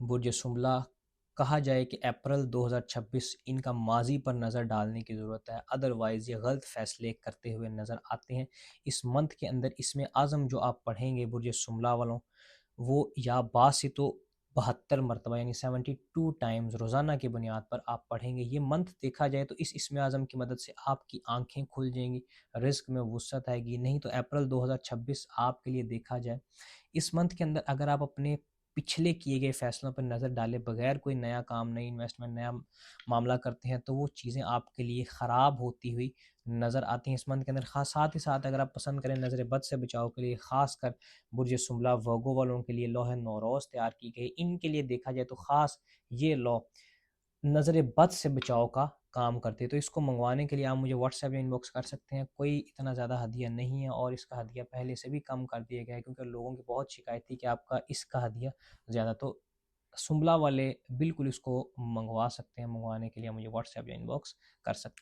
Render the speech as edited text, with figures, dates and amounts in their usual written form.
बुर्ज शुमला कहा जाए कि अप्रैल 2026 इनका माज़ी पर नज़र डालने की ज़रूरत है, अदरवाइज़ ये गलत फ़ैसले करते हुए नज़र आते हैं। इस मंथ के अंदर इसमें आज़म जो आप पढ़ेंगे बुर्ज शुमला वालों, वो या बासी तो 72 मरतबा यानी 72 टाइम्स रोज़ाना की बुनियाद पर आप पढ़ेंगे। ये मंथ देखा जाए तो इस इस्म आज़म की मदद से आपकी आँखें खुल जाएँगी, रिज़्क में वुसअत आएगी। नहीं तो अप्रैल 2026 आपके लिए देखा जाए, इस मंथ के अंदर अगर आप अपने पिछले किए गए फ़ैसलों पर नज़र डाले बगैर कोई नया काम, नई इन्वेस्टमेंट, नया मामला करते हैं, तो वो चीज़ें आपके लिए ख़राब होती हुई नज़र आती हैं इस मंथ के अंदर। साथ ही साथ अगर आप पसंद करें नज़र बद से बचाव के लिए, ख़ासकर बुर्ज शुमला वर्गो वालों के लिए लौह नौरोज़ तैयार की गई। इनके लिए देखा जाए तो ख़ास ये लौ नज़र बद से बचाव का काम करती है। तो इसको मंगवाने के लिए आप मुझे व्हाट्सएप या इनबॉक्स कर सकते हैं। कोई इतना ज़्यादा हदिया नहीं है और इसका हदिया पहले से भी कम कर दिया गया है, क्योंकि लोगों की बहुत शिकायत थी कि आपका इसका हदिया ज़्यादा। तो शुमला वाले बिल्कुल इसको मंगवा सकते हैं। मंगवाने के लिए मुझे व्हाट्सएप या इनबॉक्स कर सकते हैं।